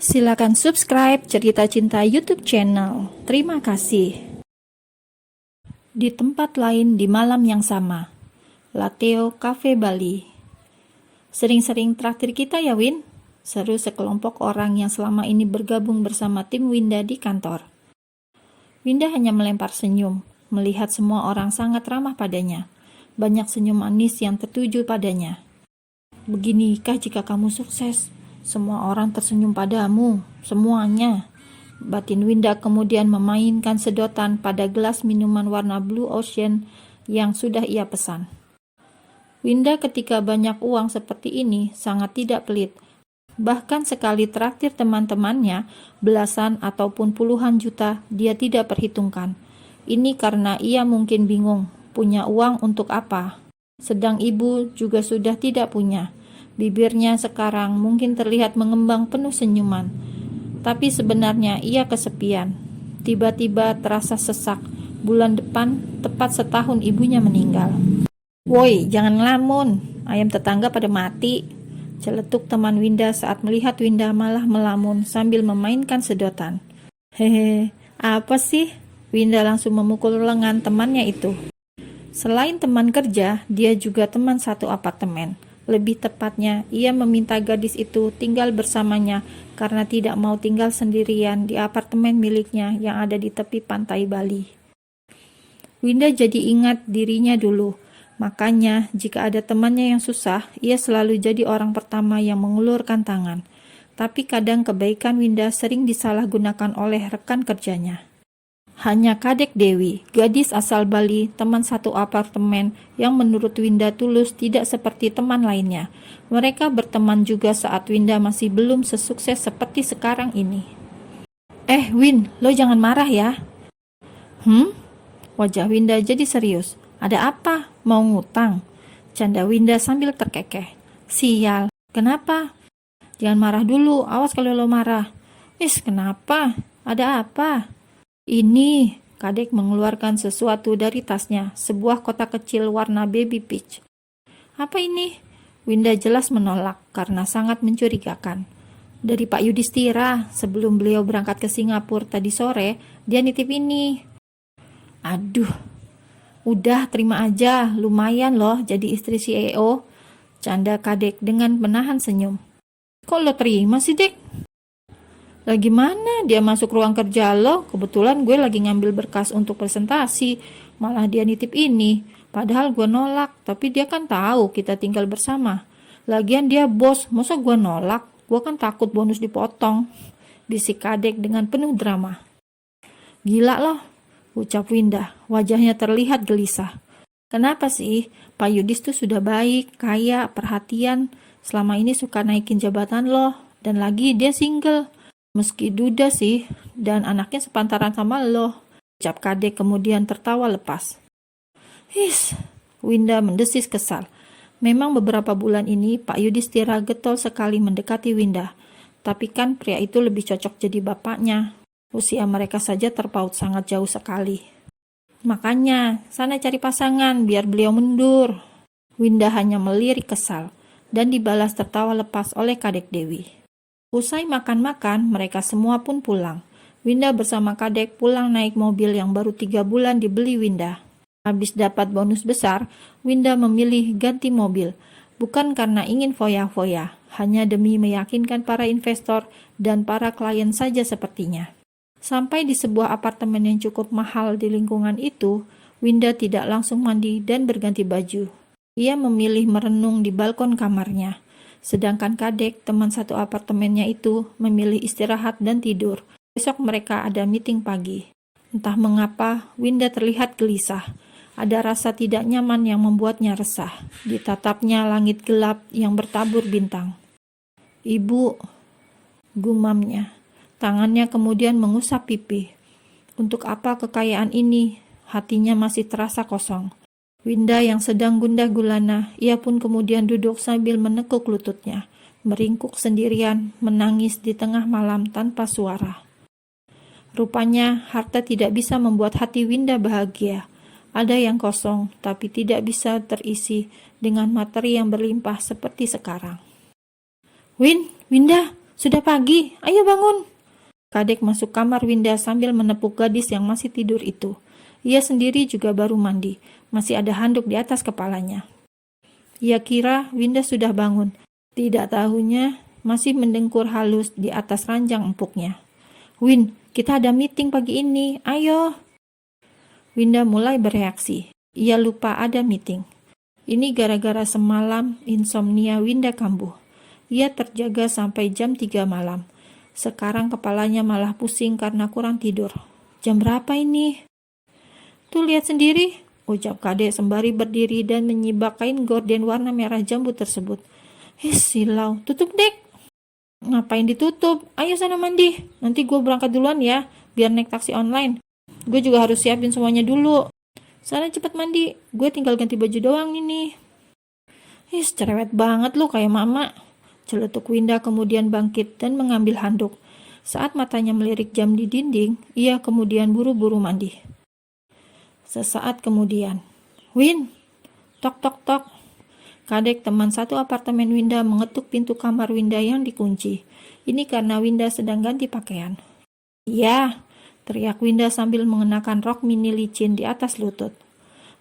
Silakan subscribe Cerita Cinta YouTube channel. Terima kasih. Di tempat lain di malam yang sama, Lateo Cafe Bali. Sering-sering traktir kita ya, Win? Seru sekelompok orang yang selama ini bergabung bersama tim Winda di kantor. Winda hanya melempar senyum, melihat semua orang sangat ramah padanya. Banyak senyum manis yang tertuju padanya. Beginikah jika kamu sukses? Semua orang tersenyum padamu, semuanya. Batin Winda kemudian memainkan sedotan pada gelas minuman warna Blue Ocean yang sudah ia pesan. Winda ketika banyak uang seperti ini sangat tidak pelit. Bahkan sekali traktir teman-temannya, belasan ataupun puluhan juta dia tidak perhitungkan. Ini karena ia mungkin bingung, punya uang untuk apa. Sedang ibu juga sudah tidak punya. Bibirnya sekarang mungkin terlihat mengembang penuh senyuman. Tapi sebenarnya ia kesepian. Tiba-tiba terasa sesak. Bulan depan tepat setahun ibunya meninggal. Woi, jangan ngelamun. Ayam tetangga pada mati. Celetuk teman Winda saat melihat Winda malah melamun sambil memainkan sedotan. Hehe, apa sih? Winda langsung memukul lengan temannya itu. Selain teman kerja, dia juga teman satu apartemen. Lebih tepatnya, ia meminta gadis itu tinggal bersamanya karena tidak mau tinggal sendirian di apartemen miliknya yang ada di tepi pantai Bali. Winda jadi ingat dirinya dulu. Makanya, jika ada temannya yang susah, ia selalu jadi orang pertama yang mengulurkan tangan. Tapi kadang kebaikan Winda sering disalahgunakan oleh rekan kerjanya. Hanya Kadek Dewi, gadis asal Bali, teman satu apartemen yang menurut Winda tulus tidak seperti teman lainnya. Mereka berteman juga saat Winda masih belum sesukses seperti sekarang ini. Win, lo jangan marah ya. Wajah Winda jadi serius. Ada apa? Mau ngutang? Canda Winda sambil terkekeh. Sial, kenapa? Jangan marah dulu, awas kalau lo marah. Kenapa? Ada apa? Ini, Kadek mengeluarkan sesuatu dari tasnya, sebuah kotak kecil warna baby peach. Apa ini? Winda jelas menolak karena sangat mencurigakan. Dari Pak Yudhistira, sebelum beliau berangkat ke Singapura tadi sore, dia nitip ini. Aduh, udah terima aja, lumayan loh jadi istri CEO. Canda Kadek dengan menahan senyum. Kok lo terima sih, Dek? Lagi mana dia masuk ruang kerja lo? Kebetulan gue lagi ngambil berkas untuk presentasi. Malah dia nitip ini. Padahal gue nolak, tapi dia kan tahu kita tinggal bersama. Lagian dia bos, masa gue nolak? Gue kan takut bonus dipotong. Bisik Kadek dengan penuh drama. Gila loh, ucap Winda. Wajahnya terlihat gelisah. Kenapa sih? Pak Yudis tuh sudah baik, kaya, perhatian. Selama ini suka naikin jabatan lo. Dan lagi dia single. Meski duda sih, dan anaknya sepantaran sama lo. Ucap Kadek kemudian tertawa lepas. Winda mendesis kesal. Memang beberapa bulan ini Pak Yudhistira getol sekali mendekati Winda. Tapi kan pria itu lebih cocok jadi bapaknya. Usia mereka saja terpaut sangat jauh sekali. Makanya, sana cari pasangan biar beliau mundur. Winda hanya melirik kesal, dan dibalas tertawa lepas oleh Kadek Dewi. Usai makan-makan, mereka semua pun pulang. Winda bersama Kadek pulang naik mobil yang baru 3 bulan dibeli Winda. Habis dapat bonus besar, Winda memilih ganti mobil. Bukan karena ingin foya-foya, hanya demi meyakinkan para investor dan para klien saja sepertinya. Sampai di sebuah apartemen yang cukup mahal di lingkungan itu, Winda tidak langsung mandi dan berganti baju. Ia memilih merenung di balkon kamarnya. Sedangkan Kadek, teman satu apartemennya itu, memilih istirahat dan tidur. Besok mereka ada meeting pagi. Entah mengapa, Winda terlihat gelisah. Ada rasa tidak nyaman yang membuatnya resah. Ditatapnya langit gelap yang bertabur bintang. Ibu, gumamnya. Tangannya kemudian mengusap pipi. Untuk apa kekayaan ini? Hatinya masih terasa kosong. Winda yang sedang gundah gulana, ia pun kemudian duduk sambil menekuk lututnya, meringkuk sendirian, menangis di tengah malam tanpa suara. Rupanya harta tidak bisa membuat hati Winda bahagia. Ada yang kosong, tapi tidak bisa terisi dengan materi yang berlimpah seperti sekarang. Winda, Sudah pagi, ayo bangun. Kadek masuk kamar Winda sambil menepuk gadis yang masih tidur itu. Ia sendiri juga baru mandi, masih ada handuk di atas kepalanya. Ia kira Winda sudah bangun, tidak tahunya masih mendengkur halus di atas ranjang empuknya. Win, kita ada meeting pagi ini, ayo. Winda mulai bereaksi. Ia lupa ada meeting. Ini gara-gara semalam insomnia Winda kambuh. Ia terjaga sampai jam 3 malam. Sekarang kepalanya malah pusing karena kurang tidur. Jam berapa ini? Tuh lihat sendiri, ucap Kadek sembari berdiri dan menyibak kain gorden warna merah jambu tersebut. Silau, tutup dek. Ngapain ditutup? Ayo sana mandi. Nanti gue berangkat duluan ya, biar naik taksi online. Gue juga harus siapin semuanya dulu. Sana cepet mandi, gue tinggal ganti baju doang ini. Cerewet banget lu kayak mama. Celetuk Winda kemudian bangkit dan mengambil handuk. Saat matanya melirik jam di dinding, ia kemudian buru-buru mandi. Sesaat kemudian, Win, tok tok tok. Kadek teman satu apartemen Winda mengetuk pintu kamar Winda yang dikunci. Ini karena Winda sedang ganti pakaian. Ya, teriak Winda sambil mengenakan rok mini licin di atas lutut.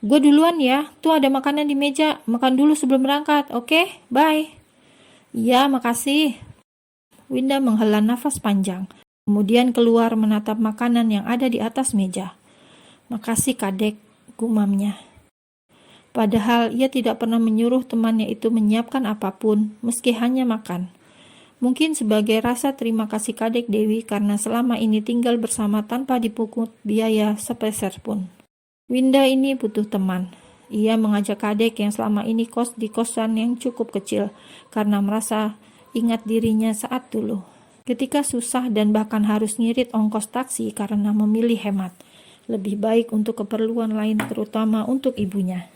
Gue duluan ya, tuh ada makanan di meja, makan dulu sebelum berangkat, oke? Bye. Ya, makasih. Winda menghela nafas panjang, kemudian keluar menatap makanan yang ada di atas meja. Makasih Kadek, gumamnya. Padahal ia tidak pernah menyuruh temannya itu menyiapkan apapun, meski hanya makan. Mungkin sebagai rasa terima kasih Kadek Dewi karena selama ini tinggal bersama tanpa dipungut biaya sepeser pun. Winda ini butuh teman. Ia mengajak Kadek yang selama ini kos di kosan yang cukup kecil karena merasa ingat dirinya saat dulu. Ketika susah dan bahkan harus ngirit ongkos taksi karena memilih hemat. Lebih baik untuk keperluan lain terutama untuk ibunya.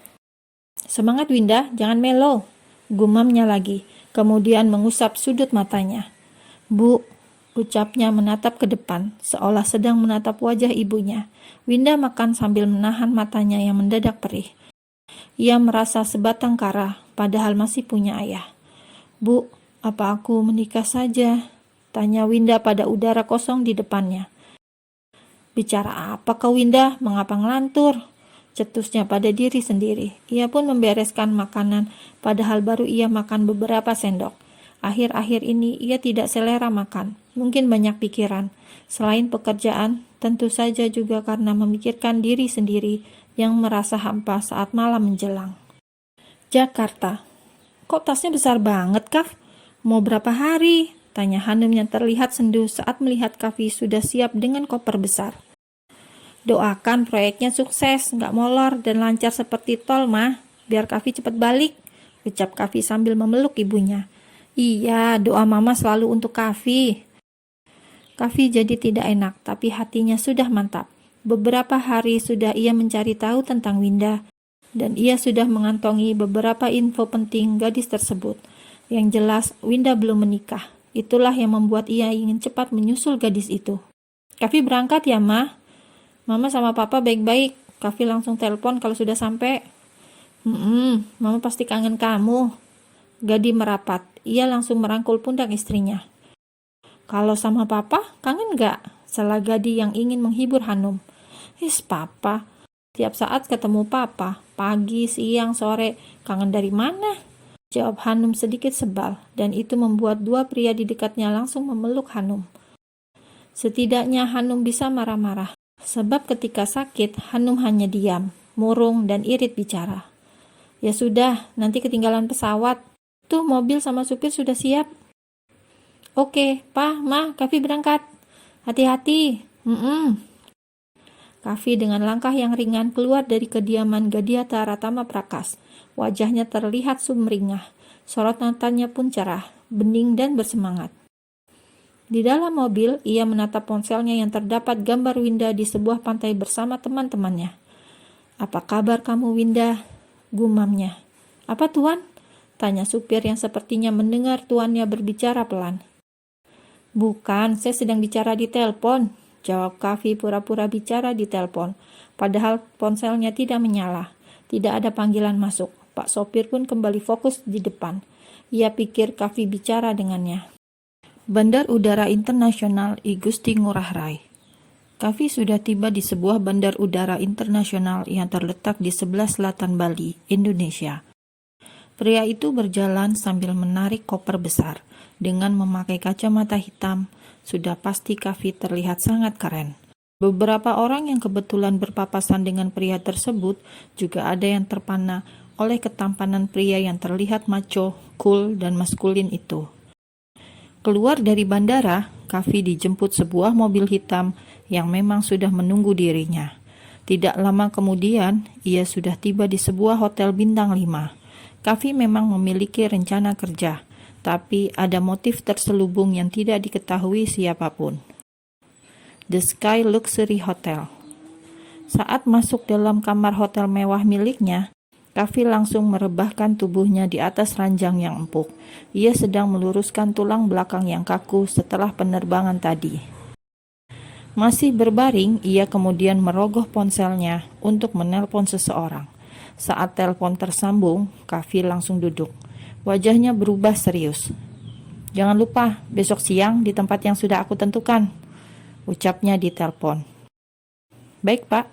Semangat Winda, jangan melo, gumamnya lagi, kemudian mengusap sudut matanya. Bu, ucapnya menatap ke depan, seolah sedang menatap wajah ibunya. Winda makan sambil menahan matanya yang mendadak perih. Ia merasa sebatang kara, padahal masih punya ayah. Bu, apa aku menikah saja? Tanya Winda pada udara kosong di depannya. Bicara apa kau Winda, mengapa ngelantur? Cetusnya pada diri sendiri. Ia pun membereskan makanan, padahal baru ia makan beberapa sendok. Akhir-akhir ini ia tidak selera makan, mungkin banyak pikiran. Selain pekerjaan, tentu saja juga karena memikirkan diri sendiri yang merasa hampa saat malam menjelang. Jakarta. Kok tasnya besar banget, Kaf? Mau berapa hari? Tanya Hanum yang terlihat sendu saat melihat Kavi sudah siap dengan koper besar. Doakan proyeknya sukses, nggak molor dan lancar seperti tol, Mah. Biar Kavi cepat balik, ucap Kavi sambil memeluk ibunya. Iya, doa mama selalu untuk Kavi. Kavi jadi tidak enak, tapi hatinya sudah mantap. Beberapa hari sudah ia mencari tahu tentang Winda, dan ia sudah mengantongi beberapa info penting gadis tersebut. Yang jelas, Winda belum menikah. Itulah yang membuat ia ingin cepat menyusul gadis itu. Kavi berangkat ya, Mah? Mama sama papa baik-baik. Kavi langsung telepon kalau sudah sampai. Mama pasti kangen kamu. Gadi merapat. Ia langsung merangkul pundak istrinya. Kalau sama papa, kangen gak? Salah Gadi yang ingin menghibur Hanum. Papa. Tiap saat ketemu papa. Pagi, siang, sore. Kangen dari mana? Jawab Hanum sedikit sebal. Dan itu membuat dua pria di dekatnya langsung memeluk Hanum. Setidaknya Hanum bisa marah-marah. Sebab ketika sakit, Hanum hanya diam, murung, dan irit bicara. Ya sudah, nanti ketinggalan pesawat. Tuh mobil sama supir sudah siap. Oke, Pa, Ma, Kavi berangkat. Hati-hati. Kavi dengan langkah yang ringan keluar dari kediaman Gadiata Ratama Prakas. Wajahnya terlihat sumringah. Sorot matanya pun cerah, bening dan bersemangat. Di dalam mobil, ia menatap ponselnya yang terdapat gambar Winda di sebuah pantai bersama teman-temannya. Apa kabar kamu, Winda? Gumamnya. Apa tuan? Tanya supir yang sepertinya mendengar tuannya berbicara pelan. Bukan, saya sedang bicara di telepon. Jawab Kavi pura-pura bicara di telepon. Padahal ponselnya tidak menyala. Tidak ada panggilan masuk. Pak sopir pun kembali fokus di depan. Ia pikir Kavi bicara dengannya. Bandar Udara Internasional I Gusti Ngurah Rai. Kavi sudah tiba di sebuah bandar udara internasional yang terletak di sebelah selatan Bali, Indonesia. Pria itu berjalan sambil menarik koper besar. Dengan memakai kacamata hitam, sudah pasti Kavi terlihat sangat keren. Beberapa orang yang kebetulan berpapasan dengan pria tersebut juga ada yang terpana oleh ketampanan pria yang terlihat maco, cool, dan maskulin itu. Keluar dari bandara, Kavi dijemput sebuah mobil hitam yang memang sudah menunggu dirinya. Tidak lama kemudian, ia sudah tiba di sebuah hotel bintang 5. Kavi memang memiliki rencana kerja, tapi ada motif terselubung yang tidak diketahui siapapun. The Sky Luxury Hotel. Saat masuk dalam kamar hotel mewah miliknya, Kavi langsung merebahkan tubuhnya di atas ranjang yang empuk. Ia sedang meluruskan tulang belakang yang kaku setelah penerbangan tadi. Masih berbaring, ia kemudian merogoh ponselnya untuk menelpon seseorang. Saat telepon tersambung, Kavi langsung duduk. Wajahnya berubah serius. "Jangan lupa, besok siang di tempat yang sudah aku tentukan," ucapnya di telepon. "Baik, Pak.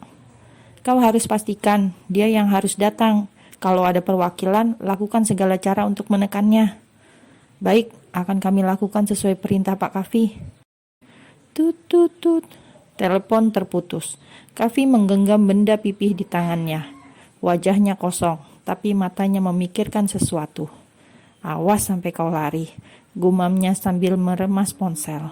Kau harus pastikan dia yang harus datang. Kalau ada perwakilan, lakukan segala cara untuk menekannya." "Baik, akan kami lakukan sesuai perintah Pak Kavi." Tut tut tut. Telepon terputus. Kavi menggenggam benda pipih di tangannya. Wajahnya kosong, tapi matanya memikirkan sesuatu. "Awas sampai kau lari," gumamnya sambil meremas ponsel.